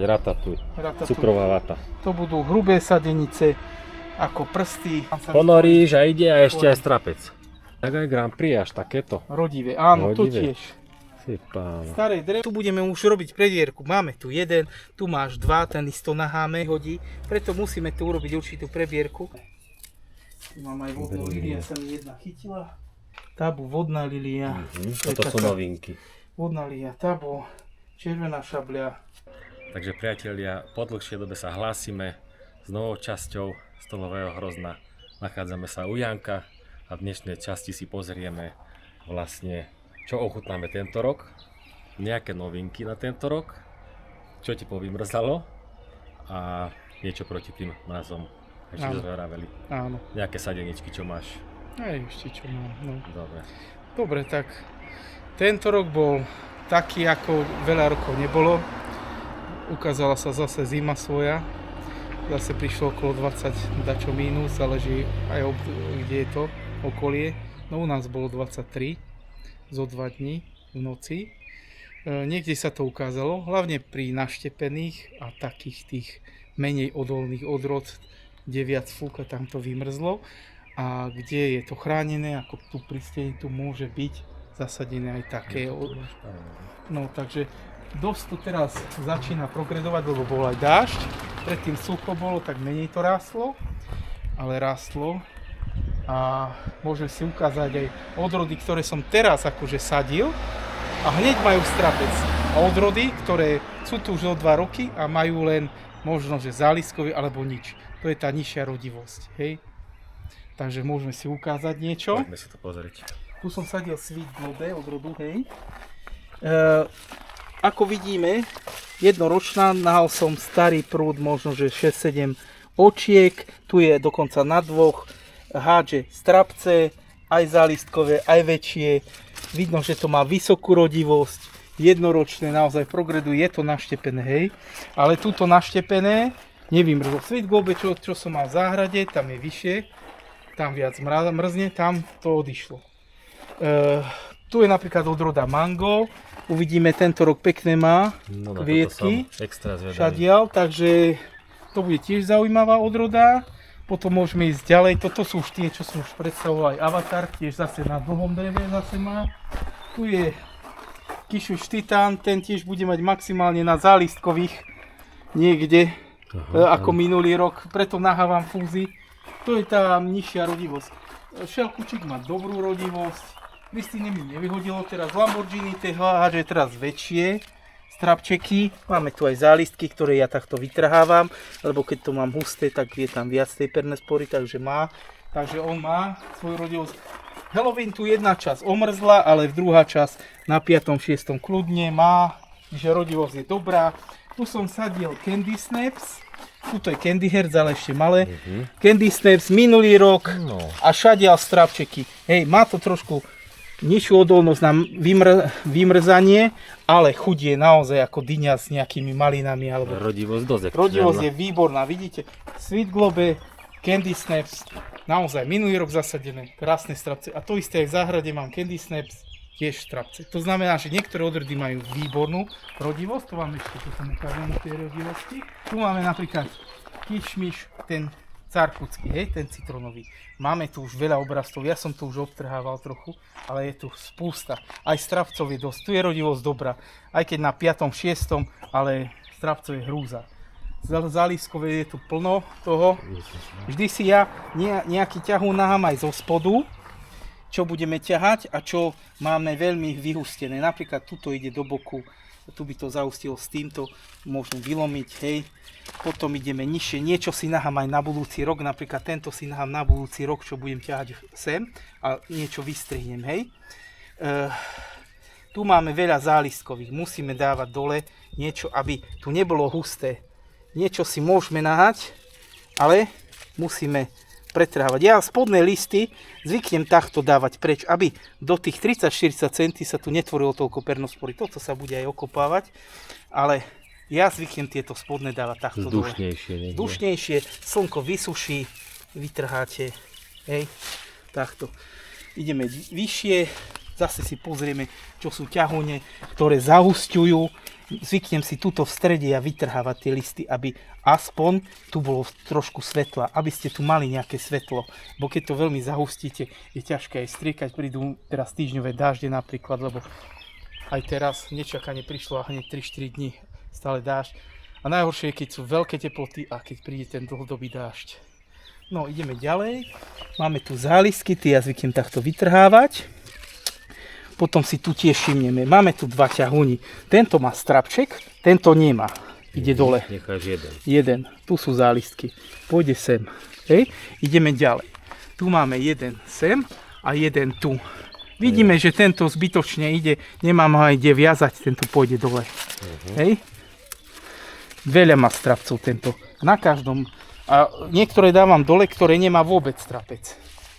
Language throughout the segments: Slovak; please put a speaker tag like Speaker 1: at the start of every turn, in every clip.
Speaker 1: Ratatuj.
Speaker 2: Ratatuj.
Speaker 1: Cukrová vata.
Speaker 2: To budú hrubé sadenice, ako prsty.
Speaker 1: Ponoríš a ide a ešte aj strapec. Tak aj Grand Prix až takéto.
Speaker 2: Rodivé, áno, to
Speaker 1: Rodivé.
Speaker 2: tiež.
Speaker 1: Si pána.
Speaker 2: Staré drevo. Tu budeme už robiť previerku. Máme tu jeden, tu máš dva, ten isto naháme hodí. Preto musíme tu urobiť určitú previerku. Tu mám aj vodnú lilia, sa mi jedna chytila. Tabu, vodná lilia.
Speaker 1: Toto sú novinky.
Speaker 2: Vodná lilia, tabu, červená šabľa.
Speaker 1: Takže priatelia, po dlhšej dobe sa hlásime s novou časťou Stolového hrozna. Nachádzame sa u Janka a v dnešnej časti si pozrieme vlastne, čo ochutnáme tento rok, nejaké novinky na tento rok, čo ti povymrzalo a niečo proti tým mrazom. Ešte sme vraveli.
Speaker 2: Áno.
Speaker 1: Nejaké sadeničky, čo máš.
Speaker 2: Aj ešte čo mám. No.
Speaker 1: Dobre.
Speaker 2: Dobre, tak tento rok bol taký, ako veľa rokov nebolo. Ukázala sa zase zima svoja. Zase prišlo okolo 20 dačo mínus, záleží aj kde je to okolie. No u nás bolo 23 zo 2 dní v noci. Niekde sa to ukázalo, hlavne pri naštepených a takých tých menej odolných odrod, kde viac fúka, tam to vymrzlo. A kde je to chránené, ako tu pri stene, tu môže byť zasadené aj také. No takže dosť to teraz začína progredovať, lebo bol aj dážď. Predtým sucho bolo, tak menej to rástlo, ale rástlo. A môžem si ukázať aj odrody, ktoré som teraz akože sadil a hneď majú strapec. A odrody, ktoré sú tu už o 2 roky a majú len možno, že záliskový alebo nič. To je tá nižšia rodivosť, hej. Takže môžeme si ukázať niečo.
Speaker 1: Poďme si to pozrieť.
Speaker 2: Tu som sadil Sweet Globe odrodu, hej. Ako vidíme, jednoročná, nahal som starý prúd, možno že 6-7 očiek, tu je dokonca na 2, hádže strapce, aj zálistkové, aj väčšie. Vidno, že to má vysokú rodivosť, jednoročné, naozaj progreduje, je to naštepené, hej. Ale túto naštepené, nevím, Sweet Globe, čo som mal v záhrade, tam je vyššie, tam viac mrzne, tam to odišlo. Tu je napríklad odroda Mango. Uvidíme, tento rok pekné má kvietky, šadial, takže to bude tiež zaujímavá odroda. Potom môžeme ísť ďalej, toto sú už tie, čo som už predstavoval, aj Avatar, tiež zase na dlhom dreve zase má. Tu je Kišuš Titán, ten tiež bude mať maximálne na zálistkových niekde, ako minulý rok, preto nahávam fúzy. To je tá nižšia rodivosť. Šelkučík má dobrú rodivosť. Kristýne mi nevyhodilo teraz Lamborghini, hádže teraz väčšie strapčeky. Máme tu aj zálistky, ktoré ja takto vytrhávam, lebo keď to mám husté, tak je tam viac tej pernespory, takže on má svoju rodivosť. Halloween tu jedna časť omrzla, ale druhá časť na 5. 6. kľudne má, že rodivosť je dobrá. Tu som sadil Candy Snaps, tuto je Candy Herz, ale ešte malé. Candy Snaps minulý rok a šadial strapčeky. Hej, má to trošku nižšiu odolnosť na vymrzanie, ale chuť je naozaj ako dyňa s nejakými malinami. Alebo...
Speaker 1: Rodivosť dosť.
Speaker 2: Rodivosť je výborná, vidíte. Sweet Globe, Candy Snaps, naozaj minulý rok zasadené, krásne strapce. A to isté aj v záhrade mám Candy Snaps, tiež strapce. To znamená, že niektoré odrody majú výbornú rodivosť, to vám ešte tu som ukážem o tej rodivosti. Tu máme napríklad kišmiš, ten carkucký, hej, ten citronový. Máme tu už veľa obrastov, ja som to už obtrhával trochu, ale je tu spústa. Aj strapcov je dosť, tu je rodivosť dobrá, aj keď na 5. 6. ale strapcov je hrúza. Zálivskové je tu plno toho. Vždy si ja nejaký ťahún nahám aj zo spodu, čo budeme ťahať a čo máme veľmi vyhustené. Napríklad tuto ide do boku, tu by to zaustilo s týmto, môžem vylomiť, hej. Potom ideme nižšie, niečo si nahám aj na budúci rok, napríklad tento si nahám na budúci rok, čo budem ťahať sem a niečo vystrihnem, hej. Tu máme veľa zálistkových, musíme dávať dole niečo, aby tu nebolo husté. Niečo si môžeme nahať, ale musíme pretrhávať. Ja spodné listy zvyknem takto dávať preč, aby do tých 30-40 cm sa tu netvorilo toľko pernospory. Toto sa bude aj okopávať, ale ja zvyknem tieto spodné dávať takto dole. Dušnejšie, slnko vysuší, vytrháte, hej, takto. Ideme vyššie, zase si pozrieme, čo sú ťahune, ktoré zahusťujú. Zvyknem si tuto v strede a vytrhávať tie listy, aby aspoň tu bolo trošku svetla, aby ste tu mali nejaké svetlo. Bo keď to veľmi zahustíte, je ťažké aj striekať. Prídu teraz týždňové dážde napríklad, lebo aj teraz nečakane prišlo a hneď 3-4 dní stále dážď. A najhoršie je, keď sú veľké teploty a keď príde ten dlhodobý dážď. No, ideme ďalej. Máme tu zálistky, tie ja zvyknem takto vytrhávať. Potom si tu tiež všimneme. Máme tu dva ťahuny. Tento má strapček, tento nemá. Ide dole.
Speaker 1: Necháš jeden.
Speaker 2: Jeden. Tu sú zálistky. Pôjde sem. Hej. Ideme ďalej. Tu máme jeden sem a jeden tu. Vidíme, že tento zbytočne ide. Nemám ho aj kde viazať. Tento pôjde dole. Hej. Veľa má strapcov tento. Na každom. A niektoré dávam dole, ktoré nemá vôbec strapec.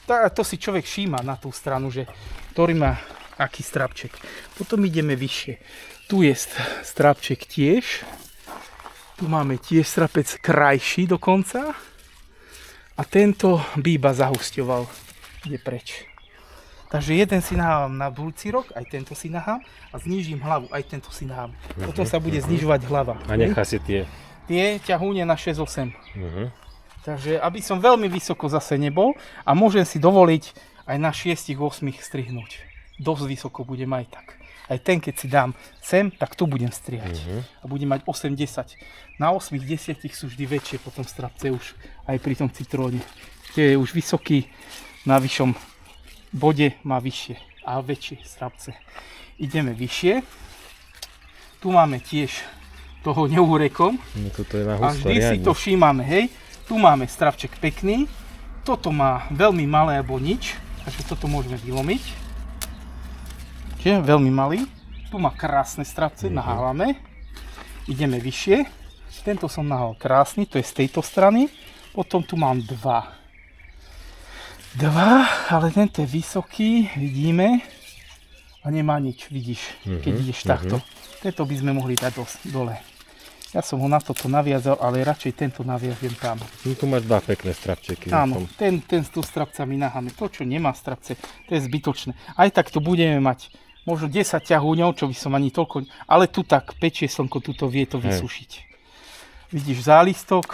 Speaker 2: To si človek všíma na tú stranu, že ktorý má aký strapček. Potom ideme vyššie. Tu je strapček tiež. Tu máme tiež strapec krajší dokonca. A tento by iba zahusťoval. Ide preč. Takže jeden si nahávam na budúci rok, aj tento si nahám a znížim hlavu, aj tento si nahám. Potom sa bude znižovať hlava.
Speaker 1: A nechá si tie.
Speaker 2: Tie ťahúne na 6-8. Takže aby som veľmi vysoko zase nebol a môžem si dovoliť aj na 6-8 strihnúť. Dosť vysoko budem aj tak. Aj ten, keď si dám sem, tak tu budem strihať. A budem mať 8-10. Na 8-10 sú vždy väčšie potom strapce už aj pri tom citróne. Tie je už vysoký, na vyššom bode má vyššie a väčšie strapce. Ideme vyššie. Tu máme tiež toho neúrekom.
Speaker 1: No toto je na
Speaker 2: A
Speaker 1: husto,
Speaker 2: vždy si
Speaker 1: riadne.
Speaker 2: to všímame, hej. Tu máme strapček pekný. Toto má veľmi malé alebo nič. Takže toto môžeme vylomiť. Čiže veľmi malý. Tu má krásne strapce, nahávame. Ideme vyššie. Tento som nahal krásny, to je z tejto strany. Potom tu mám dva, ale tento je vysoký, vidíme. A nemá nič, vidíš, keď ideš takto. Tento by sme mohli dať dole. Ja som ho na toto naviazal, ale radšej tento naviažem tam.
Speaker 1: No, tu máš dva pekné strapčeky.
Speaker 2: Áno, ten s tú strapcami naháme. To, čo nemá strapce, to je zbytočné. Aj tak tu budeme mať možno 10 ťahúňov, čo by som ani toľko... Ale tu tak pečie slnko, tuto vie to vysušiť. Vidíš zálistok.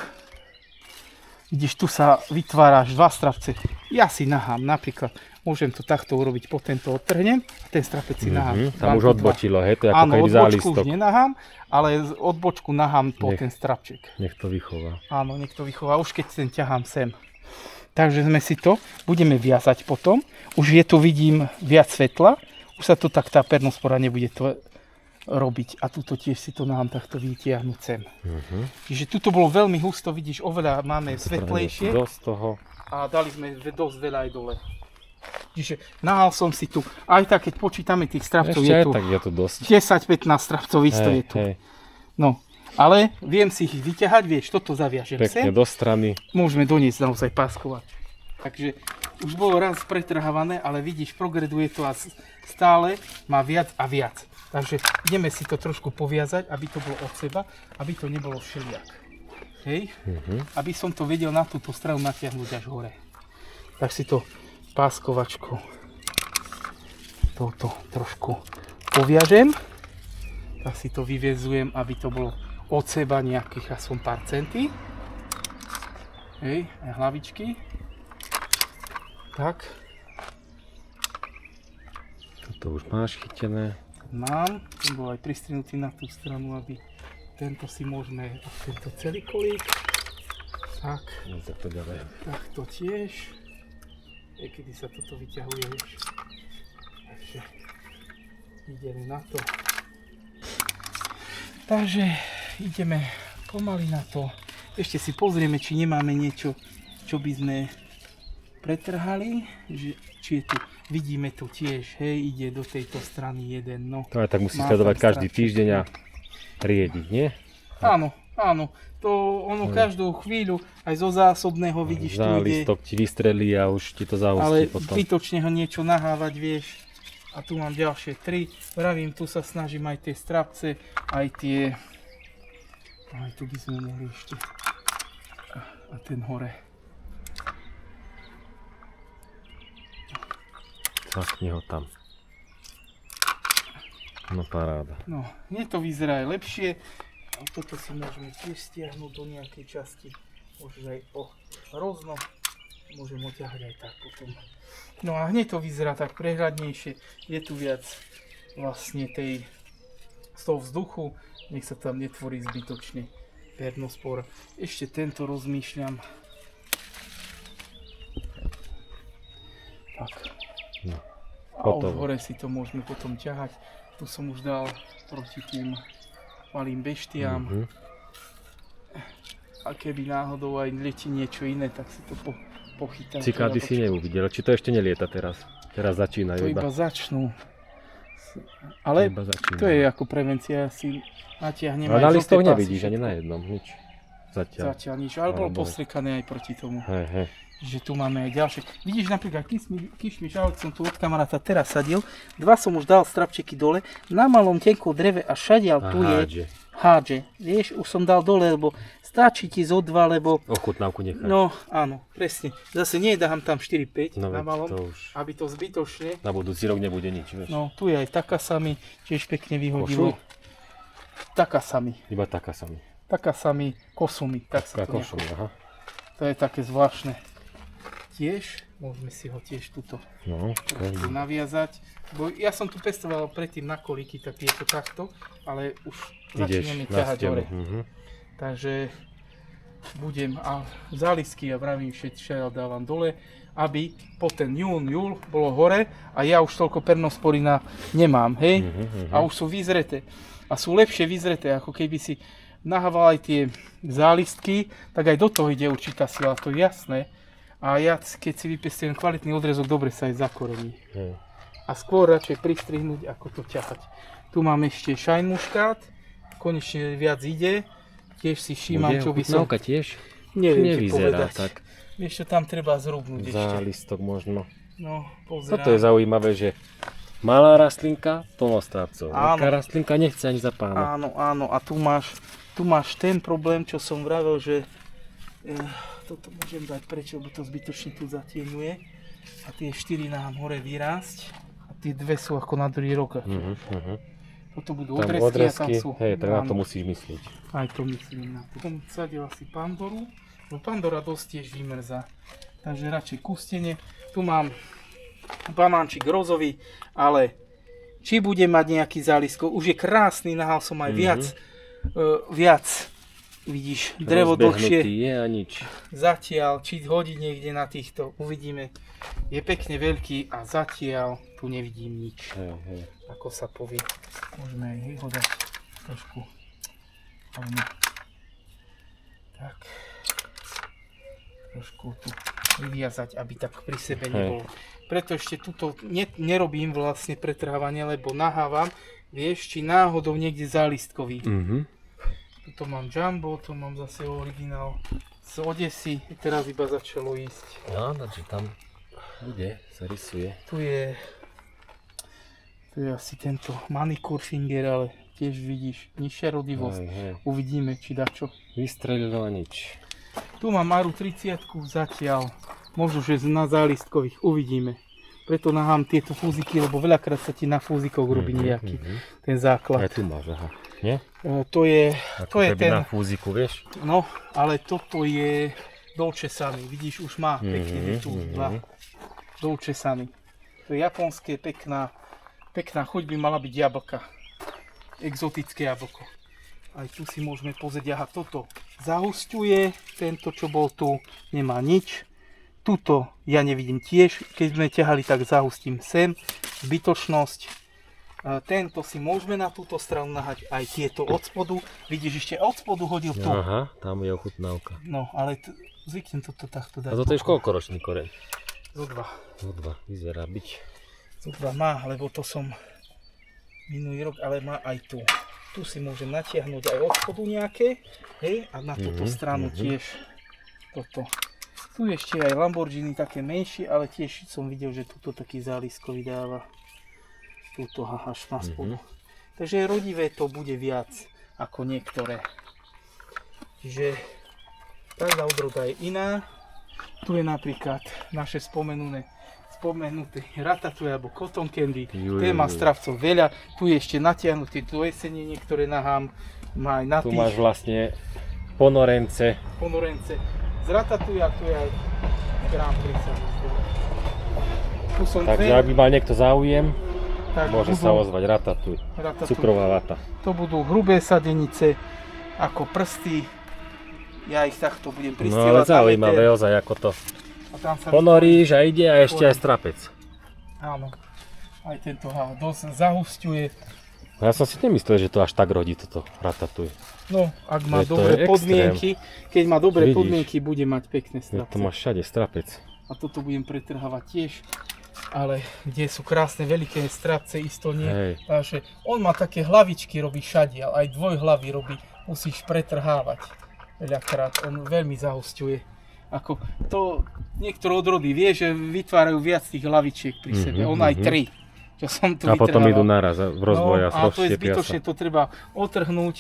Speaker 2: Vidíš, tu sa vytváraš dva strapce. Ja si nahám napríklad. Môžem to takto urobiť, potom to odtrhnem a ten strapec si nahám.
Speaker 1: Tam už odbočilo, hej, to je ako
Speaker 2: áno,
Speaker 1: keby
Speaker 2: odbočku
Speaker 1: zálistok.
Speaker 2: už nenahám, ale od bočku nahám po ten strapček.
Speaker 1: Nech to vychová.
Speaker 2: Áno, nech to vychová, už keď ten ťahám sem. Takže sme si to budeme viazať potom. Už je tu, vidím, viac svetla. Už sa to tak tá pernospora nebude to robiť. A tuto tiež si to nahám takto vytiahnuť sem. Čiže tuto bolo veľmi husto, vidíš, oveľa máme svetlejšie.
Speaker 1: Dosť toho.
Speaker 2: A dali sme dosť veľa aj dole. Čiže nahal som si tu, aj tak keď počítame tých strapcov,
Speaker 1: Ešte
Speaker 2: je
Speaker 1: aj
Speaker 2: tu
Speaker 1: tak je to dosť.
Speaker 2: 10-15 strapcov isto je tu. No, ale viem si ich vyťahať, vieš, toto zaviažem
Speaker 1: Pekne
Speaker 2: sem.
Speaker 1: do strany.
Speaker 2: Môžeme doniesť naozaj páskovať. Takže už bolo raz pretrhávané, ale vidíš, progreduje to a stále má viac a viac. Takže ideme si to trošku poviazať, aby to bolo od seba, aby to nebolo všelijak. Hej? Aby som to vedel na túto stranu natiahnuť až hore. Tak si to páskovačkou touto trošku poviažem. Tak si to vyvezujem, aby to bolo od seba nejakých aspoň pár centí. Hej, aj hlavičky. Tak.
Speaker 1: Toto už máš chytené.
Speaker 2: Mám. Ten bol aj pristrihnutý na tú stranu, aby tento si môžeme, tento celý kolík. Tak.
Speaker 1: No, tak to ďalej.
Speaker 2: Tak to tiež. Kedy sa toto vyťahuje, vieš. Takže ideme na to. Takže ideme pomaly na to. Ešte si pozrieme, či nemáme niečo, čo by sme pretrhali. Či je tu, vidíme tu tiež, hej, ide do tejto strany jeden. No.
Speaker 1: To aj tak musí
Speaker 2: Má
Speaker 1: sledovať
Speaker 2: tam
Speaker 1: každý
Speaker 2: strapček.
Speaker 1: týždeň a riediť, nie?
Speaker 2: Áno, áno. To ono každú chvíľu aj zo zásobného vidíš, tu ide.
Speaker 1: Zálistok ti vystrelí a už ti to
Speaker 2: Ale
Speaker 1: zahustí potom.
Speaker 2: zbytočne ho niečo nahávať, vieš. A tu mám ďalšie 3. Vravím, tu sa snažím aj tie strapce, aj tie... Aj tu by sme mohli ešte. A ten hore.
Speaker 1: Zaskni ho tam. No paráda.
Speaker 2: No, hneď to vyzerá aj lepšie. A toto si môžeme tiež stiahnuť do nejakej časti. Môžeš aj hrozno. Môžem oťahať aj tak potom. No a hneď to vyzerá tak prehľadnejšie. Je tu viac vlastne z toho vzduchu. Nech sa tam netvorí zbytočne pernospora. Ešte tento rozmýšľam. Tak.
Speaker 1: No.
Speaker 2: A už
Speaker 1: Hotovo.
Speaker 2: hore si to môžeme potom ťahať. Tu som už dal proti tým malým beštiam. A keby náhodou aj letí niečo iné, tak si to pochytá.
Speaker 1: Cikády si neuvidel, či to ešte nelieta teraz? Teraz začínajú
Speaker 2: To iba začnú. Ale
Speaker 1: Iba začínajú.
Speaker 2: to je ako prevencia, si natiahnem
Speaker 1: Ale
Speaker 2: aj
Speaker 1: na
Speaker 2: žlté
Speaker 1: listoch
Speaker 2: pásy,
Speaker 1: nevidíš
Speaker 2: všetko.
Speaker 1: ani na jednom, nič. Zatiaľ.
Speaker 2: Zatiaľ nič, ale bolo
Speaker 1: Alebo-
Speaker 2: postriekané aj proti tomu.
Speaker 1: Hej.
Speaker 2: Že tu máme aj ďalšie. Vidíš napríklad kišmiš, ale som tu od kamaráta teraz sadil. 2 som už dal strapčeky dole. Na malom tenkom dreve a šadiaľ tu je hádže. Vieš, už som dal dole, lebo stačí ti zo 2, lebo...
Speaker 1: Ochutnávku nechaj.
Speaker 2: No, áno, presne. Zase nedám tam 4-5
Speaker 1: No
Speaker 2: na
Speaker 1: veď
Speaker 2: malom,
Speaker 1: to už
Speaker 2: aby to zbytočne.
Speaker 1: na budúci rok nebude nič, vieš.
Speaker 2: No, tu je aj taká sami, tiež pekne vyhodilo.
Speaker 1: Košu?
Speaker 2: Taká sami.
Speaker 1: Iba taká sami.
Speaker 2: Taká sami, kosumi, tak sa to
Speaker 1: Košu,
Speaker 2: nejako-
Speaker 1: aha.
Speaker 2: To je také zvláštne. Tiež, môžeme si ho tiež tuto
Speaker 1: No,
Speaker 2: tu naviazať. Bo ja som tu pestoval predtým na kolíky, tak je to takto, ale už začneme
Speaker 1: ideš na
Speaker 2: ťahať
Speaker 1: stenu.
Speaker 2: hore. Takže budem a zálisky a vravím všetko dávam dole, aby po ten júl bolo hore a ja už toľko pernosporina nemám, hej? A už sú vyzreté. A sú lepšie vyzreté, ako keby si nahával aj tie zálistky, tak aj do toho ide určitá sila, to je jasné. A ja, keď si vypestujem kvalitný odrezok, dobre sa aj zakorení.
Speaker 1: Hej.
Speaker 2: A skôr radšej pristrihnúť, ako to ťahať. Tu mám ešte šajn muškát, konečne viac ide. Tiež si všímam, čo by som...
Speaker 1: Ochutnávka tiež
Speaker 2: Neviem ti
Speaker 1: nevyzerá
Speaker 2: povedať.
Speaker 1: tak.
Speaker 2: Vieš čo, tam treba zrúbnúť ešte.
Speaker 1: Zálistok možno.
Speaker 2: No, pozerám.
Speaker 1: Toto je zaujímavé, že malá rastlinka, plnostrávcov.
Speaker 2: Áno.
Speaker 1: Veľká rastlinka nechce ani za pána.
Speaker 2: Áno, a tu máš ten problém, čo som vravel, že toto môžem dať preč, lebo to zbytočne tu zatieňuje. A tie 4 nám hore vyrásť. A tie 2 sú ako na druhý rok. Toto budú
Speaker 1: Tam
Speaker 2: odrezky a tam
Speaker 1: odrezky,
Speaker 2: sú...
Speaker 1: hej, tak na to
Speaker 2: áno,
Speaker 1: musíš myslieť.
Speaker 2: aj to myslím na to. Som sadil asi pandoru, no pandora dosť tiež vymrzá. Takže radšej kustene. Tu mám banánčik rozový, ale či bude mať nejaký zálisko, už je krásny, nahal som aj viac. Vidíš, drevo dlhšie.
Speaker 1: Rozbehnutý je a nič.
Speaker 2: Zatiaľ, či hodí niekde na týchto, uvidíme. Je pekne veľký a zatiaľ tu nevidím nič.
Speaker 1: Hej.
Speaker 2: Ako sa povie. Môžeme aj ho dať trošku. Tak. Trošku tu vyviazať, aby tak pri sebe nebol. Preto ešte tuto nerobím vlastne pretrhávanie, lebo nahávam, vieš, či náhodou niekde zálistkový. Tuto mám Jumbo, tu mám zase originál z Odesy, teraz iba začalo ísť.
Speaker 1: No, takže tam bude, sa rysuje.
Speaker 2: Tu je asi tento Manicure Finger, ale tiež vidíš, nižšia rodivosť.
Speaker 1: Hej.
Speaker 2: Uvidíme, či dačo.
Speaker 1: Vystrelilo a nič.
Speaker 2: Tu mám Maru 30 zatiaľ, možno, že na zálistkových, uvidíme. Preto nahám tieto fúziky, lebo veľakrát sa ti na fúzikoch robí nejaký ten základ.
Speaker 1: Aj tu máš, aha. Nie?
Speaker 2: To je
Speaker 1: Ako keby
Speaker 2: ten,
Speaker 1: na fúziku, vieš?
Speaker 2: no, ale toto je dolčesaný, vidíš, už má pekne tu dva dolčesaný. To je japonské, pekná chuť by mala byť jablka, exotické jablko. Aj tu si môžeme pozrieť, aha, toto zahusťuje, tento, čo bol tu, nemá nič. Tuto ja nevidím tiež, keď sme ťahali, tak zahustím sem, zbytočnosť. Tento si môžeme na túto stranu nahať, aj tieto od spodu. Vidíš, ešte od spodu hodil tu.
Speaker 1: Aha, tam je ochutnávka.
Speaker 2: No, ale zvyknem toto takto dať.
Speaker 1: A toto je koľkoročný koreň?
Speaker 2: Zo 2.
Speaker 1: Zo 2, vyzerá byť.
Speaker 2: Zo 2 má, lebo to som minulý rok, ale má aj tu. Tu si môžem natiahnuť aj od spodu nejaké, hej, a na túto stranu tiež toto. Tu ešte aj Lamborghini také menšie, ale tiež som videl, že tuto taký zálisko vydáva. Tuto až na spodu. Takže rodivé to bude viac ako niektoré. Čiže každá odroda je iná. Tu je napríklad naše spomenutý ratatouille alebo cotton candy.
Speaker 1: Juj,
Speaker 2: Ten má
Speaker 1: juj.
Speaker 2: stravcov veľa. Tu je ešte natiahnutý, tu jesenenie, ktoré nahám. Má aj na
Speaker 1: Tu
Speaker 2: tých
Speaker 1: máš vlastne ponorence.
Speaker 2: ponorence. Z ratatouille tu je aj Grand Prix. Tu som
Speaker 1: Takže ak by mal niekto záujem,
Speaker 2: tak
Speaker 1: môže
Speaker 2: budú
Speaker 1: sa ozvať ratatouille.
Speaker 2: ratatouille.
Speaker 1: Cukrová vata.
Speaker 2: To budú hrubé sadenice, ako prsty. Ja ich takto budem
Speaker 1: No ale
Speaker 2: pristielať na
Speaker 1: zaujímavé
Speaker 2: meter.
Speaker 1: ozaj ako to.
Speaker 2: A tam sa
Speaker 1: Ponoríš a ide a ešte aj strapec.
Speaker 2: Áno. Aj tento dosť zahusťuje.
Speaker 1: Ja som si nemyslel, že to až tak rodí toto ratatouille.
Speaker 2: No, ak má
Speaker 1: To je
Speaker 2: dobré
Speaker 1: extrém.
Speaker 2: podmienky, keď má dobré
Speaker 1: Vidíš?
Speaker 2: podmienky, bude mať pekné
Speaker 1: To
Speaker 2: strapce.
Speaker 1: máš všade strapec.
Speaker 2: A toto budem pretrhávať tiež. Ale kde sú krásne veľké strapce, isto nie.
Speaker 1: Hej.
Speaker 2: Takže on má také hlavičky, robí všade, ale aj dvojhlavy robí, musíš pretrhávať. Veľakrát, on veľmi zahusťuje. Ako to niektoré odrody vie, že vytvárajú viac tých hlavičiek pri sebe. On aj 3, čo som tu
Speaker 1: A potom
Speaker 2: vytrhával.
Speaker 1: idú naraz v rozvoji a
Speaker 2: No, a to je
Speaker 1: rozštiepia
Speaker 2: zbytočne,
Speaker 1: sa.
Speaker 2: to treba otrhnúť.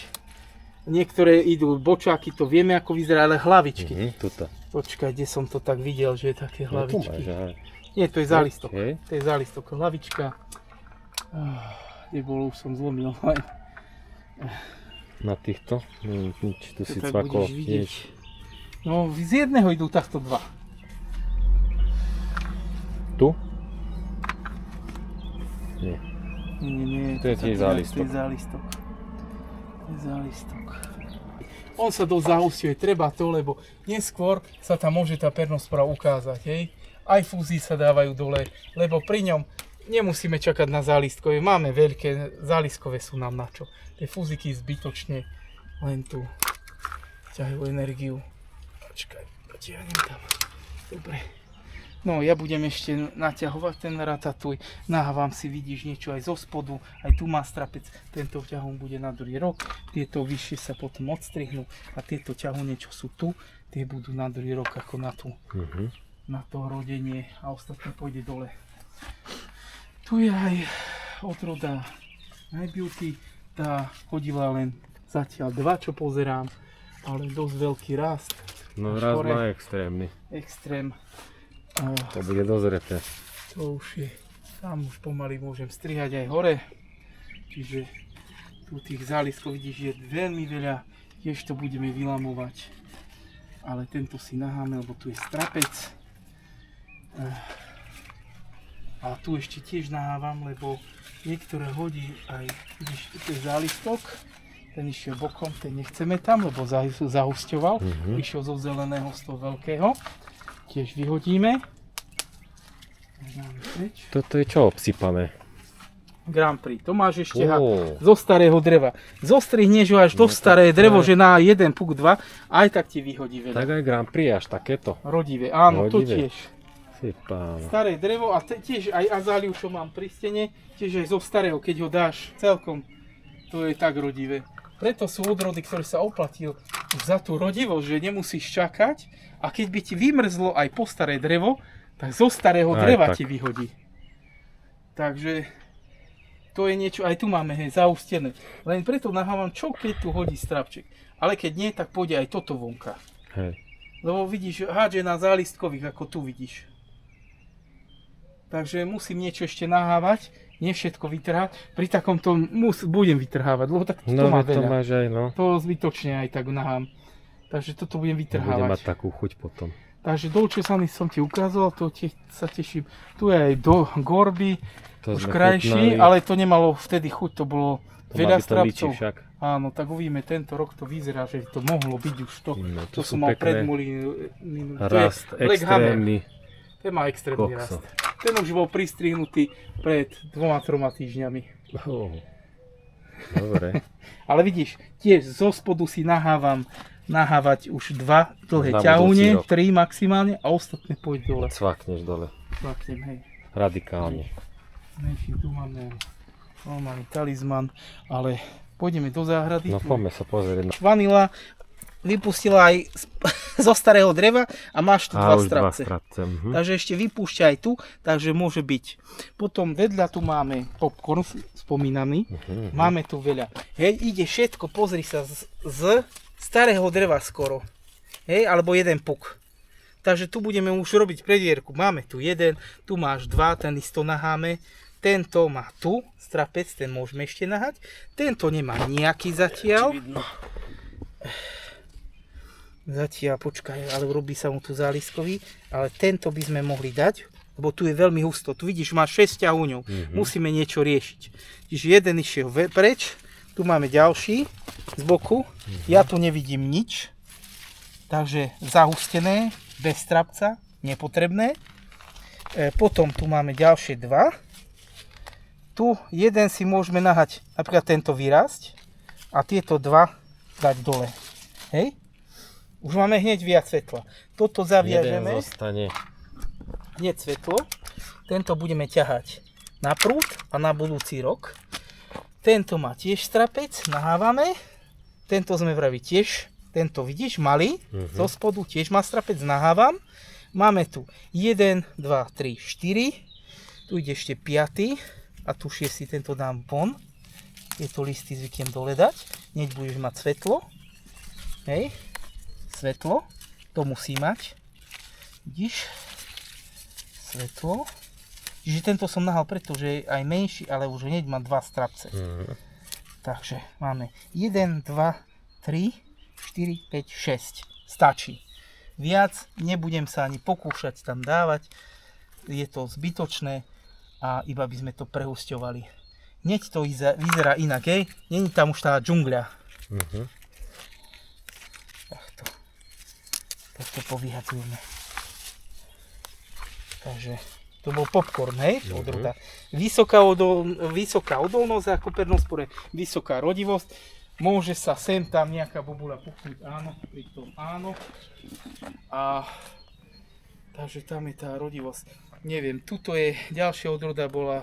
Speaker 2: Niektoré idú bočáky, to vieme ako vyzerá, ale hlavičky.
Speaker 1: Tuto.
Speaker 2: Počkaj, kde som to tak videl, že je také
Speaker 1: No, tu
Speaker 2: hlavičky.
Speaker 1: máš, aj.
Speaker 2: Nie, to je zálistok.
Speaker 1: Hej.
Speaker 2: To je zálistok, hlavička. Kde bolo, už som zlomil.
Speaker 1: Na týchto. Nič, tu
Speaker 2: To
Speaker 1: si
Speaker 2: tak
Speaker 1: cvakol.
Speaker 2: budeš vidieť.
Speaker 1: Nič.
Speaker 2: No, z jedného idú takto 2.
Speaker 1: Tu? Nie.
Speaker 2: Nie,
Speaker 1: To je tiež zálistok.
Speaker 2: To je zálistok. To je zálistok. On sa dosť zahusťuje, treba to, lebo neskôr sa tam môže tá pernospora ukázať, hej. Aj fúzy sa dávajú dole, lebo pri ňom nemusíme čakať na zálistkové. Máme veľké, zálistkové sú nám na čo. Tie fúziky zbytočne len tu ťahajú energiu. Počkaj, potiahnem tam. Dobre. No, ja budem ešte naťahovať ten ratatouille. Nahávam si, vidíš, niečo aj zo spodu. Aj tu má strapec. Tento ťahom bude na druhý rok. Tieto vyššie sa potom odstrihnú. A tieto ťahune, čo sú tu, tie budú na druhý rok ako na tú. Na to rodenie. A ostatné pôjde dole. Tu je aj odroda Najbeauty. Tá chodila len zatiaľ 2, čo pozerám. Ale dosť veľký rast.
Speaker 1: No
Speaker 2: Až
Speaker 1: raz
Speaker 2: hore.
Speaker 1: má extrémny.
Speaker 2: Extrém.
Speaker 1: To bude dozreté.
Speaker 2: To už je, tam už pomaly môžem strihať aj hore. Čiže tu tých zálistkov vidíš, je veľmi veľa. Tiež to budeme vylamovať. Ale tento si naháme, lebo tu je strapec. A tu ešte tiež nahávam, lebo niektoré hodí aj, vidíš, tu je zálistok. Ten išiel bokom, ten nechceme tam, lebo zahusťoval. Išiel zo zeleného, z toho veľkého. Tiež vyhodíme.
Speaker 1: Toto je čo obsypané?
Speaker 2: Grand Prix. To máš ešte
Speaker 1: Ó.
Speaker 2: zo starého dreva. Zostrihneš ho až do staré drevo, že na 1 puk 2, aj tak ti vyhodí veľa.
Speaker 1: Tak aj Grand Prix až takéto.
Speaker 2: Rodivé, áno, to
Speaker 1: Rodivé.
Speaker 2: tiež.
Speaker 1: Si pána.
Speaker 2: Staré drevo a tiež aj azáliu, čo mám pri stene, tiež aj zo starého, keď ho dáš celkom, to je tak rodivé. Preto sú odrody, ktoré sa oplatil už za tú rodivosť, že nemusíš čakať a keď by ti vymrzlo aj po staré drevo, tak zo starého
Speaker 1: Aj
Speaker 2: dreva
Speaker 1: tak.
Speaker 2: ti vyhodí. Takže to je niečo, aj tu máme zaustené. Len preto nahávam, čo keď tu hodí strapček. Ale keď nie, tak pôjde aj toto vonka.
Speaker 1: Hej.
Speaker 2: Lebo vidíš, hádže na zálistkových, ako tu vidíš. Takže musím niečo ešte nahávať, nie všetko vytrhať. Pri takomto budem vytrhávať, lebo tak to
Speaker 1: No
Speaker 2: má
Speaker 1: to
Speaker 2: veľa.
Speaker 1: máš aj, no.
Speaker 2: To zbytočne aj tak nahám. Takže toto budem
Speaker 1: Bude
Speaker 2: vytrhávať.
Speaker 1: mať takú chuť potom.
Speaker 2: Takže dolčesaný som ti ukazoval, to sa teším. Tu je aj do gorby,
Speaker 1: To
Speaker 2: už
Speaker 1: sme
Speaker 2: krajší,
Speaker 1: chutnali.
Speaker 2: ale to nemalo vtedy chuť, to bolo
Speaker 1: To
Speaker 2: veľa
Speaker 1: má byť to líči
Speaker 2: strapcov.
Speaker 1: však.
Speaker 2: Áno, tak uvidíme, tento rok to vyzerá, že to mohlo byť už to.
Speaker 1: No,
Speaker 2: To
Speaker 1: sú
Speaker 2: som mal
Speaker 1: pekné.
Speaker 2: pred
Speaker 1: Rast
Speaker 2: Black Hammer.
Speaker 1: extrémny.
Speaker 2: Ten má extrémny
Speaker 1: Kokso.
Speaker 2: rast. Ten už bol pristrihnutý pred 2-3 týždňami.
Speaker 1: Oh. Dobre.
Speaker 2: Ale vidíš, tiež zo spodu si nahávať už 2 dlhé
Speaker 1: Na
Speaker 2: ťahune,
Speaker 1: budúci rok.
Speaker 2: 3 maximálne a ostatné pôjde dole.
Speaker 1: Cvakneš dole.
Speaker 2: Plaknem, hej.
Speaker 1: Radikálne.
Speaker 2: Nevšim, tu máme normálny talizman, ale pôjdeme do záhrady.
Speaker 1: No poďme sa pozrieť na...
Speaker 2: Vanila vypustila aj zo starého dreva a máš tu
Speaker 1: Á,
Speaker 2: 2
Speaker 1: už dva
Speaker 2: strapce.
Speaker 1: strapce.
Speaker 2: Takže ešte vypúšťa aj tu, takže môže byť. Potom vedľa tu máme popcorn spomínaný. Máme tu veľa. Hej, ide všetko, pozri sa, z starého dreva skoro. Hej, alebo jeden puk. Takže tu budeme už robiť predierku. Máme tu jeden, tu máš dva, ten isto naháme. Tento má tu strapec, ten môžeme ešte nahať. Tento nemá nejaký zatiaľ. Zatiaľ, počkaj, ale robí sa mu tu záliskový. Ale tento by sme mohli dať, lebo tu je veľmi husto. Tu vidíš, má 6 ťahúňov. Musíme niečo riešiť. Čiže jeden išiel preč. Tu máme ďalší z boku. Ja tu nevidím nič. Takže zahustené, bez strapca, nepotrebné. Potom tu máme ďalšie dva. Tu jeden si môžeme nahať, napríklad tento vyrásť. A tieto dva dať dole. Hej? Už máme hneď viac svetla. Toto zaviažeme.
Speaker 1: Jeden zostane.
Speaker 2: Hneď svetlo. Tento budeme ťahať na prúd a na budúci rok. Tento má tiež strapec, nahávame. Tento sme vraví tiež, tento vidíš, malý, zo spodu tiež má strapec, nahávam. Máme tu 1, 2, 3, 4. Tu ide ešte 5. A tu 6, tento dám von. Tieto listy zvyknem dole dať. Hneď budeš mať svetlo. Hej, svetlo. To musí mať. Vidíš? Svetlo. Čiže tento som nahal, pretože je aj menší, ale už hneď má 2 strapce. Takže máme 1, 2, 3, 4, 5, 6. Stačí. Viac nebudem sa ani pokúšať tam dávať. Je to zbytočné a iba by sme to prehusťovali. Hneď to vyzerá inak, hej? Není tam už tá džungľa. Takto povyhadzujeme. Takže to bol popcorn, hej? Odroda. Vysoká odolnosť a kopernospore, vysoká rodivosť. Môže sa sem tam nejaká bobula puchnúť, áno, pritom áno. A takže tam je tá rodivosť. Neviem, tuto je ďalšia odroda, bola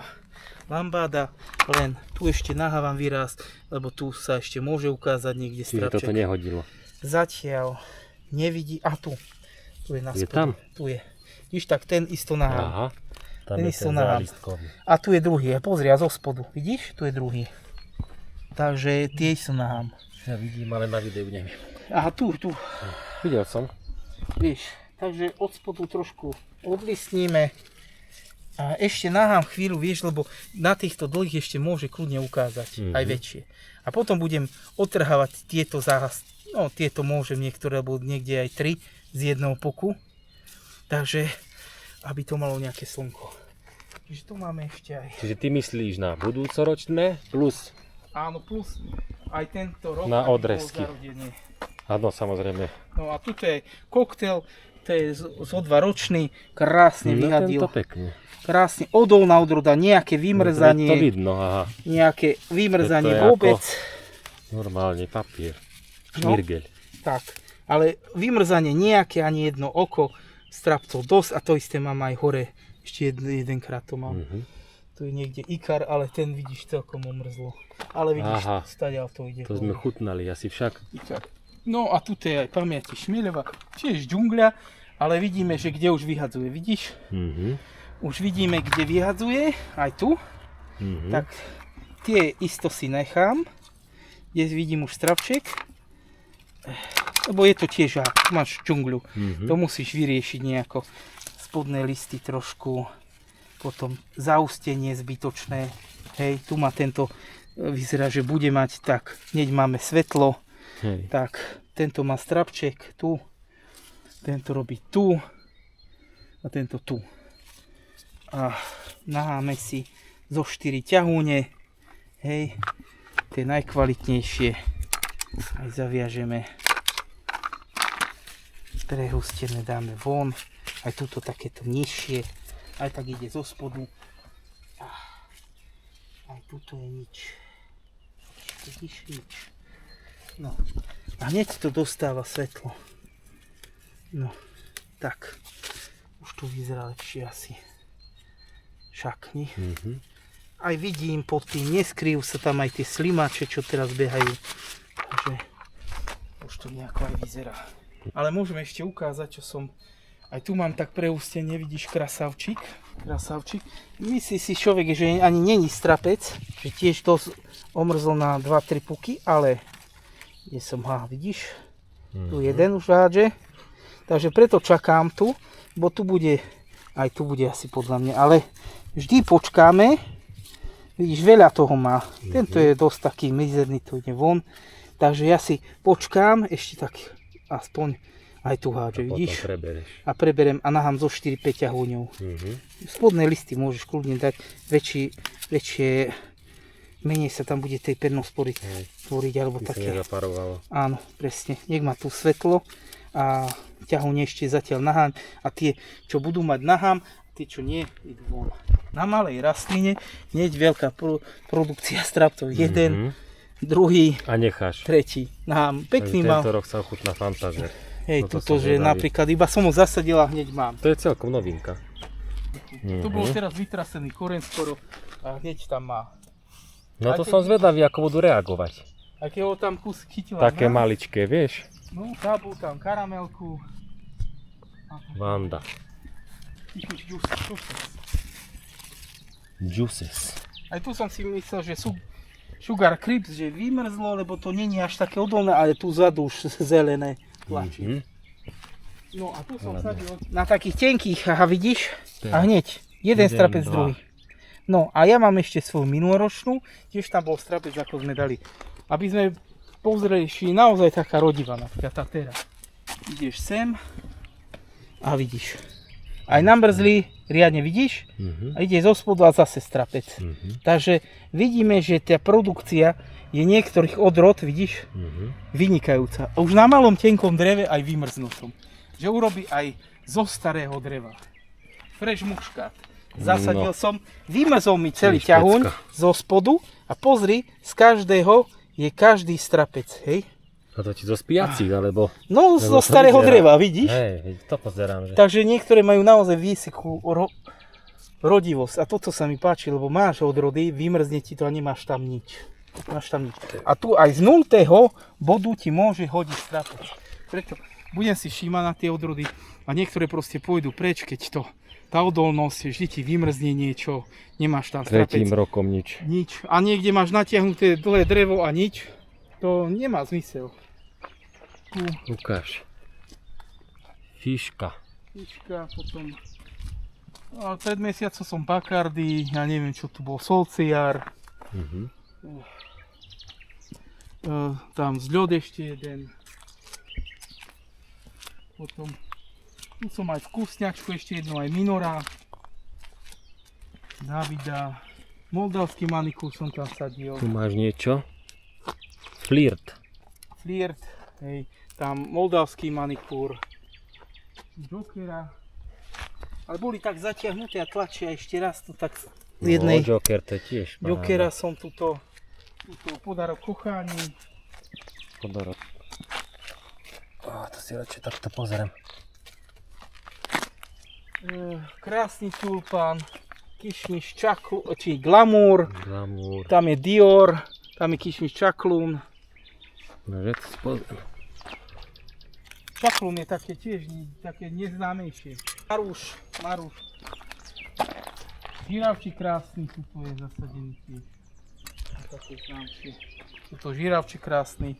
Speaker 2: lambáda, len tu ešte nahávam výraz, lebo tu sa ešte môže ukázať niekde strapček.
Speaker 1: Toto nehodilo.
Speaker 2: Zatiaľ nevidí, a tu je na spodu.
Speaker 1: Je tam?
Speaker 2: Tu je. Vidíš, tak ten isto nahám.
Speaker 1: Aha, tam
Speaker 2: ten
Speaker 1: je ten zálistkový.
Speaker 2: A tu je druhý, pozri, a zo spodu, vidíš? Tu je druhý. Takže tie sú nahám.
Speaker 1: Ja vidím, ale na videu neviem.
Speaker 2: Aha, tu.
Speaker 1: Videl som.
Speaker 2: Vieš, takže od spodu trošku odlistníme. A ešte nahám chvíľu, vieš, lebo na týchto dlhých ešte môže kľudne ukázať, aj väčšie. A potom budem otrhávať tieto no tieto môžem niektoré, alebo niekde aj 3 z jedného puku. Takže, aby to malo nejaké slnko. Čiže tu máme ešte aj...
Speaker 1: Čiže ty myslíš na budúcoročné plus...
Speaker 2: Áno, plus aj tento rok.
Speaker 1: Na odrezky. Áno, samozrejme.
Speaker 2: No a tuto je koktail, to je zo 2-ročný, krásne vyhadil.
Speaker 1: No tento pekne.
Speaker 2: Krásne, odolná odroda, nejaké vymrzanie.
Speaker 1: To vidno, aha.
Speaker 2: Nejaké vymrzanie
Speaker 1: to
Speaker 2: vôbec.
Speaker 1: Normálny papier.
Speaker 2: No,
Speaker 1: Šmirgeľ.
Speaker 2: tak, ale vymrzanie nejaké, ani jedno oko. Strapcov dosť a to isté mám aj hore. Ešte jedenkrát to mám. Tu je niekde ikar, ale ten vidíš celkom omrzlo. Ale vidíš, stadiaľ to ide.
Speaker 1: To sme chutnali asi však.
Speaker 2: Ikar. No a tu je aj pamiati Šmieľova, tiež džungľa, ale vidíme, že kde už vyhadzuje, vidíš? Už vidíme, kde vyhadzuje, aj tu. Tak tie isto si nechám. Kde vidím už strapček. Lebo je to tiež, máš džungľu. To musíš vyriešiť nejako. Spodné listy trošku. Potom zaustenie zbytočné. Hej, tu má tento, vyzerá, že bude mať, tak hneď máme svetlo.
Speaker 1: Hej.
Speaker 2: Tak, tento má strapček tu. Tento robí tu. A tento tu. A naháme si zo 4 ťahúne. Hej, tie najkvalitnejšie. Aj zaviažeme. Prehustené dáme von. Aj tuto takéto nižšie. Aj tak ide zo spodu. Aj tuto je nič. Nič. No. A hneď to dostáva svetlo. No. Tak. Už to vyzerá lepšie asi. Šakni. Aj vidím pod tým, neskryjú sa tam aj tie slimáče, čo teraz behajú. Takže už to nejako aj vyzerá. Ale môžeme ešte ukázať, čo som... Aj tu mám tak preústenie, vidíš, krasavčík. Myslí si človek, že ani není strapec, že tiež to omrzlo na 2-3 puky, ale kde som, vidíš? Tu jeden už hádže. Takže preto čakám tu, bo tu bude, aj tu bude asi podľa mňa, ale vždy počkáme. Vidíš, veľa toho má. Tento je dosť taký mizerný, to ide von. Takže ja si počkám, ešte tak aspoň aj tu hádže, vidíš? A preberem a nahám zo 4-5 ťahúňov. Spodné listy môžeš kľudne dať väčšie, menej sa tam bude tej pernospory tvoriť, alebo také. Áno, presne. Nech má tu svetlo a ťahúň ešte zatiaľ nahám. A tie, čo budú mať nahám, a tie, čo nie, idú von. Na malej rastline hneď veľká produkcia strapcov. Jeden, druhý,
Speaker 1: a necháš.
Speaker 2: Tretí. Nahám. Pekný mal.
Speaker 1: Tento rok sa ochutná fantážer.
Speaker 2: Hej, no tuto, že napríklad iba som ho zasadil a hneď mám.
Speaker 1: To je celkom novinka.
Speaker 2: Tu bol teraz vytrasený koreň skoro a hneď tam má.
Speaker 1: No to som zvedavý, ako budú reagovať.
Speaker 2: A keď ho tam kus chytila.
Speaker 1: Také maličké, vieš?
Speaker 2: No, dábol tam karamelku.
Speaker 1: Vanda. Juices.
Speaker 2: Aj tu som si myslel, že Sugar Crips, že vymrzlo, lebo to není až také odolné, ale tu vzadu už zelené tlačí. No a tu som sadil na takých tenkých, a vidíš? A hneď, jeden strapec druhý. No a ja mám ešte svoju minuloročnú, tiež tam bol strapec, ako sme dali. Aby sme pozreli, či naozaj taká rodivá, napríklad tá teraz. Ideš sem a vidíš. Aj namrzli, riadne vidíš? A ide zo spodu a zase strapec. Takže vidíme, že tá produkcia je niektorých odrod, vidíš, vynikajúca. A už na malom tenkom dreve aj vymrznutom. Že urobí aj zo starého dreva. Fresh muškát. Zasadil som, vymrzol mi celý ťahuň zo spodu a pozri, z každého je každý strapec, hej?
Speaker 1: A to ti zo spijacích, alebo...
Speaker 2: No, zo starého dreva, vidíš?
Speaker 1: Hej, to pozerám, že...
Speaker 2: Takže niektoré majú naozaj vysokú rodivosť. A toto sa mi páči, lebo máš odrody, vymrzne ti to a nemáš tam nič. A tu aj z 0. bodu ti môže hodiť strapec. Preto budem si všímať na tie odrody a niektoré proste pôjdu preč, keď to... Tá odolnosť, vždy ti vymrzne niečo, nemáš tam strapec.
Speaker 1: 3. rokom nič.
Speaker 2: Nič. A niekde máš natiahnuté dlhé drevo a nič. To nemá zmysel.
Speaker 1: Ukáž. Fiška.
Speaker 2: Potom... A pred mesiacom som Bacardi, ja neviem čo tu bol, Solciar. Tam z ľod ešte jeden. Potom... Tu som aj vkusňačku, ešte jedno aj Minora. Davida. Moldavský manikúr som tam sadil.
Speaker 1: Tu máš niečo? Flirt,
Speaker 2: hej. Tam moldavský manikúr. Jokera. Ale boli tak zatiahnuté a tlačia ešte raz to tak v jednej.
Speaker 1: No, Joker to tiež.
Speaker 2: Jokera som tuto podarok kochání.
Speaker 1: Podarok. To si radšej takto pozriem.
Speaker 2: Krásny tulpán, kišmiš čaklún, či glamour, tam je Dior, tam je kišmiš čaklún.
Speaker 1: No, že to si pozriem.
Speaker 2: Čaklún je také tiež také neznámejšie. Maruš. Žiravčí krásny, tuto je zasadený tiež. Také známšie. Tuto žiravčí krásny.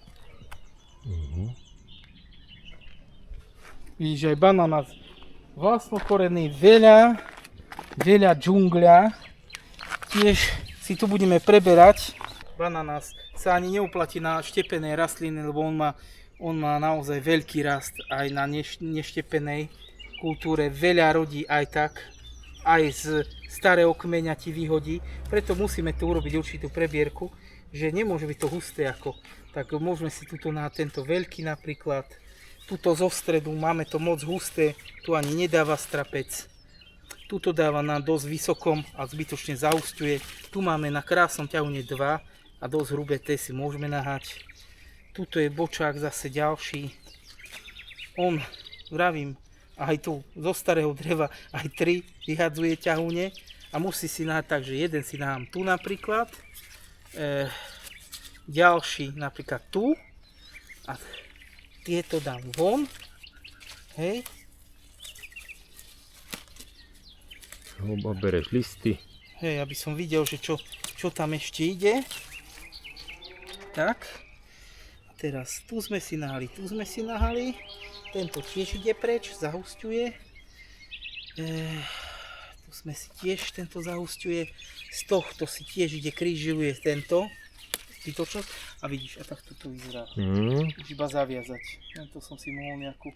Speaker 2: Vidíš aj banana. Vlastnokorený, veľa džungľa. Tiež si tu budeme preberať. Bananás sa ani neuplatí na štepené rastliny, lebo on má naozaj veľký rast aj na neštepenej kultúre. Veľa rodí aj tak, aj z starého kmeňa ti vyhodí. Preto musíme tu urobiť určitú prebierku, že nemôže byť to husté ako. Tak môžeme si tuto na tento veľký napríklad. Tuto zo stredu máme to moc husté, tu ani nedáva strapec. Tuto dáva na dosť vysokom a zbytočne zaúsťuje. Tu máme na krásnom ťahune 2 a dosť hrubé tie si môžeme nahať. Tuto je bočák zase ďalší. On, vravím, aj tu zo starého dreva aj 3 vyhadzuje ťahune a musí si nahať tak, že jeden si nahám tu napríklad. Ďalší napríklad tu. A tieto dám von, hej.
Speaker 1: Bereš listy.
Speaker 2: Hej, aby som videl, že čo tam ešte ide. Tak. A teraz tu sme si nahali. Tento tiež ide preč, zahusťuje. Tu sme si tiež, tento zahusťuje. Z tohto si tiež ide krížuje tento. Zbytočnosť. A vidíš, a takto to vyzerá. Už iba zaviazať. Tento som si mohol nejakú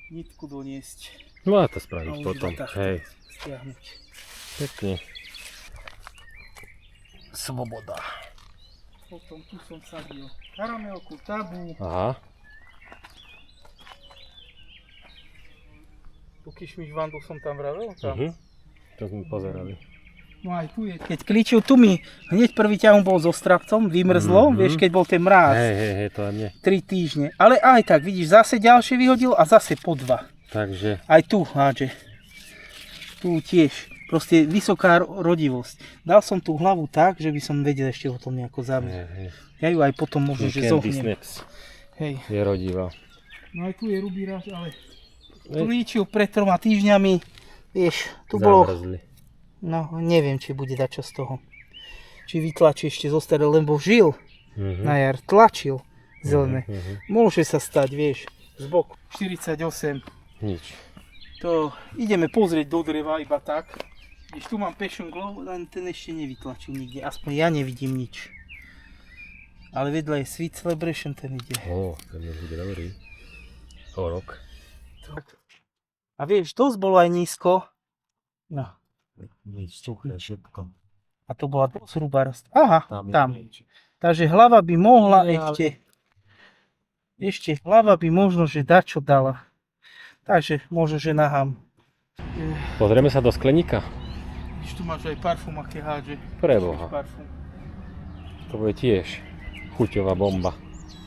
Speaker 2: nitku doniesť.
Speaker 1: No a to
Speaker 2: A
Speaker 1: spraviť
Speaker 2: už
Speaker 1: potom.
Speaker 2: iba takto
Speaker 1: Hej,
Speaker 2: stiahnuť.
Speaker 1: pekne. Svoboda.
Speaker 2: Potom tu som sadil karamelku, tabu.
Speaker 1: Aha.
Speaker 2: Tu kišmiš vandu som tam vravel. Tam.
Speaker 1: To sme pozerali.
Speaker 2: No aj tu je. Keď klíčil, tu mi hneď prvý ťahom bol so strapcom, vymrzlo, vieš, keď bol ten mráz.
Speaker 1: Hej, to aj mne.
Speaker 2: 3 týždne. Ale aj tak, vidíš, zase ďalšie vyhodil a zase po 2.
Speaker 1: Takže,
Speaker 2: Aj tu hádže. Tu tiež. Proste vysoká rodivosť. Dal som tú hlavu tak, že by som vedel ešte o tom nejako zabiť.
Speaker 1: hej.
Speaker 2: Ja ju aj potom možno, že
Speaker 1: Candy
Speaker 2: zohnem.
Speaker 1: Snacks
Speaker 2: Hej.
Speaker 1: je rodivá.
Speaker 2: No aj tu je rubíraž, ale tu líčil pred 3 týždňami. Vieš, tu
Speaker 1: Zamrzli.
Speaker 2: no neviem, či bude dať čo z toho. Či vytlačí ešte zo staré, lebo žil na jar, tlačil zelené. Môže sa stať, vieš, z boku. 48.
Speaker 1: Nič.
Speaker 2: To ideme pozrieť do dreva iba tak. Když tu mám Passion Glow, len ten ešte nevytlačil nikde, aspoň ja nevidím nič. Ale vedľa je Sweet Celebration, ten ide.
Speaker 1: Ten je bude dobrý. O rok.
Speaker 2: A vieš, dosť bolo aj nízko. No.
Speaker 3: Nič, suché všetko.
Speaker 2: A to bola dosť hrubá rost. Aha,
Speaker 3: je
Speaker 2: tam.
Speaker 3: nič.
Speaker 2: Takže hlava by mohla
Speaker 3: Nie,
Speaker 2: ešte hlava by možno, že dačo dala. Takže možno, že nahám.
Speaker 1: Pozrieme sa do skleníka.
Speaker 2: Víš, tu máš aj parfum, aké hádže.
Speaker 1: Preboha.
Speaker 2: Parfum.
Speaker 1: To bude tiež chuťová bomba.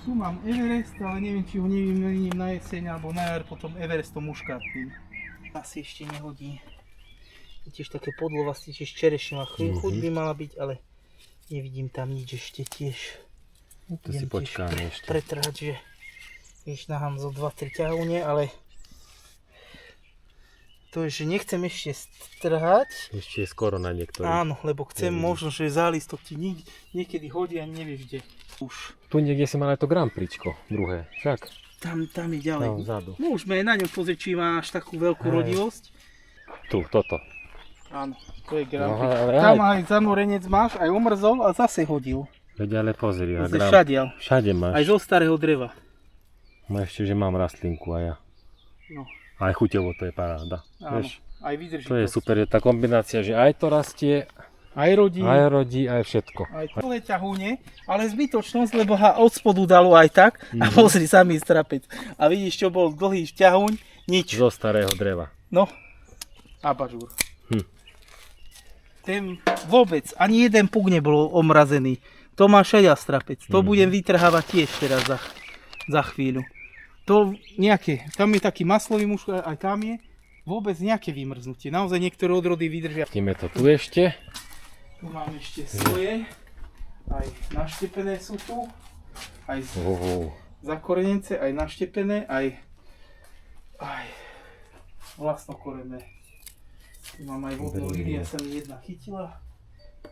Speaker 2: Tu mám Everest, ale neviem, či ho nevymením na jeseň alebo na jar, potom Everestom muškátnym. Asi ešte nehodí. Je tiež také podlovastie, tiež čerešňová chuť by mala byť, ale nevidím tam nič ešte tiež.
Speaker 1: To si počkáme ešte.
Speaker 2: Pretrhať, že vieš, nahám zo 2-3 ťahúne, ale to je, že nechcem ešte strhať.
Speaker 1: Ešte je skoro na niektorých.
Speaker 2: Áno, lebo chcem možno, že zálistok ti niekedy hodí a nevieš kde. Už.
Speaker 1: Tu niekde si mal aj to Grand Prixko, druhé. Však.
Speaker 2: Tam je ďalej.
Speaker 1: Tam vzadu.
Speaker 2: Môžeme aj na ňom pozrieť, či máš takú veľkú
Speaker 1: Hej.
Speaker 2: rodivosť.
Speaker 1: Tu, toto.
Speaker 2: Áno, to je Grand
Speaker 1: No,
Speaker 2: Prix.
Speaker 1: ale
Speaker 2: Tam
Speaker 1: aj-
Speaker 2: aj zanorenec máš, aj omrzol a zase hodil.
Speaker 1: Veď ale pozri.
Speaker 2: Zde všadiaľ.
Speaker 1: Všade máš.
Speaker 2: Aj zo starého dreva.
Speaker 1: No ešte, že mám rastlinku aj ja.
Speaker 2: No,
Speaker 1: Aj chuťovo to je paráda.
Speaker 2: áno.
Speaker 1: Vieš,
Speaker 2: Aj vydrží.
Speaker 1: to je super, je tá kombinácia, že aj to rastie,
Speaker 2: Aj rodí.
Speaker 1: aj rodí, aj všetko.
Speaker 2: Aj celé ťahúne, ale zbytočnosť, lebo ha od spodu dalo aj tak a pozri samý strapec. A vidíš, čo bol dlhý ťahúň, nič.
Speaker 1: Zo starého dreva.
Speaker 2: No, abažúr. Ten vôbec, ani jeden puk nebol omrazený. To má šedia strapec. To budem vytrhávať tiež teraz za chvíľu. To nejaké, tam je taký maslový muška, aj tam je. Vôbec nejaké vymrznutie. Naozaj niektoré odrody vydržia.
Speaker 1: Ideme to tu ešte.
Speaker 2: Tu mám ešte svoje. Aj naštepené sú tu. Aj zakorenence, aj naštepené, aj vlastnokorené. Tu mám aj vodnú lilia, sa mi jedna chytila.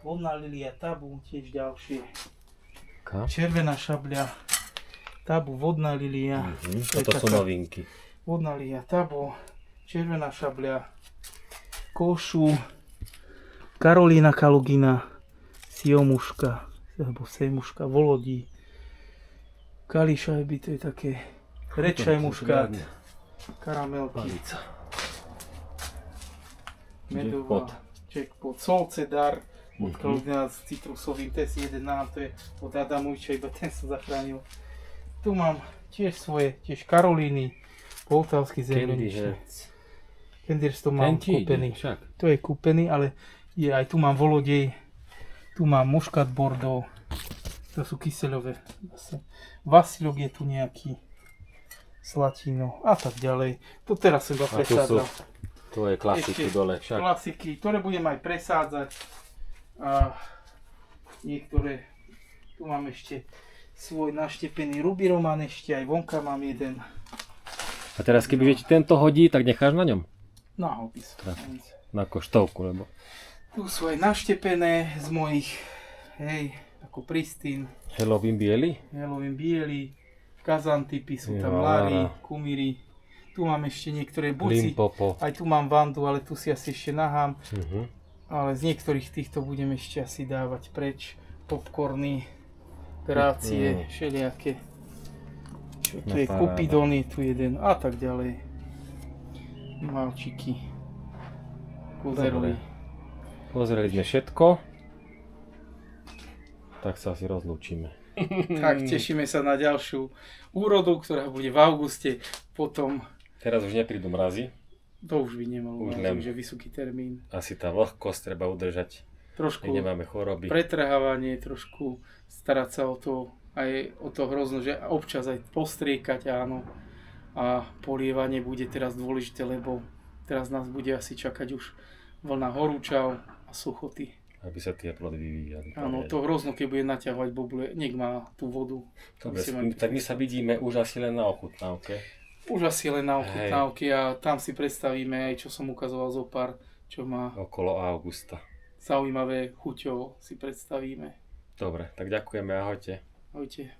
Speaker 2: Vodná lilia, tabu, tiež ďalšie. Červená šabľa, tabu, vodná lilia. To je
Speaker 1: Toto sú
Speaker 2: taká
Speaker 1: novinky.
Speaker 2: Vodná lilia, tabu, červená šabľa, košu, Karolína kalugina, siomuška, alebo semuška, volodí, kališajby, to je také, rečaj muškát, karamelky, medová, jackpot, solcedar, od kalugina s citrusovým, to je jeden nám, to je od Adamoviča, iba ten som zachránil. Tu mám tiež svoje, tiež Karolíny, poltavský zemľoničný. Kenders to mám kúpený. To je kúpený, ale je aj tu mám volodej, tu mám muškat Bordeaux, to sú kyseľové. Vasilok je tu nejaký, slatino a tak ďalej. To teraz som iba presádzal.
Speaker 1: To je klasiky
Speaker 2: Ešte
Speaker 1: dole však.
Speaker 2: klasiky, ktoré budem aj presádzať. A niektoré, tu mám ešte svoj naštepený Ruby Roman, ešte aj vonka mám jeden.
Speaker 1: A teraz keby ti tento hodí, tak necháš na ňom?
Speaker 2: Na hopis.
Speaker 1: Na koštovku, lebo...
Speaker 2: Tu sú aj naštepené z mojich, hej, ako Pristin,
Speaker 1: Halloween biely?
Speaker 2: Halloween biely, kazantypy sú tam,
Speaker 1: Jevára.
Speaker 2: lary, kumíry. Tu mám ešte niektoré buci.
Speaker 1: Limpopo.
Speaker 2: Aj tu mám Vandu, ale tu si asi ešte nahám.
Speaker 1: Mhm.
Speaker 2: Ale z niektorých týchto budem ešte asi dávať preč. Popcorny, grácie, všelijaké. Čo tu
Speaker 1: No
Speaker 2: je?
Speaker 1: paráda.
Speaker 2: Kupidony, tu jeden a tak ďalej. Malčiky. Kuzerovi.
Speaker 1: Pozreli sme všetko. Tak sa asi rozlúčime.
Speaker 2: Tak tešíme sa na ďalšiu úrodu, ktorá bude v auguste. Potom
Speaker 1: Teraz už neprídu mrazy.
Speaker 2: to už by nemalo
Speaker 1: Už
Speaker 2: mať,
Speaker 1: len.
Speaker 2: že vysoký termín.
Speaker 1: Asi tá vlhkosť treba udržať.
Speaker 2: Trošku
Speaker 1: Keď nemáme choroby.
Speaker 2: pretrhávanie, trošku starať sa o to, aj o to hrozno, že občas aj postriekať, áno. A polievanie bude teraz dôležité, lebo teraz nás bude asi čakať už vlna horúčav a suchoty.
Speaker 1: Aby sa tie plody vyvíjali.
Speaker 2: Áno, to hrozno, keď bude naťahovať bobule, nech má tú vodu.
Speaker 1: Dobre,
Speaker 2: Musíme-
Speaker 1: tak my sa vidíme už asi len na ochutnávke.
Speaker 2: Už asi len na ochutnávky a tam si predstavíme aj čo som ukazoval zo pár, čo má
Speaker 1: Okolo augusta.
Speaker 2: zaujímavé chuťovo, si predstavíme.
Speaker 1: Dobre, tak ďakujeme, ahojte.
Speaker 2: Ahojte.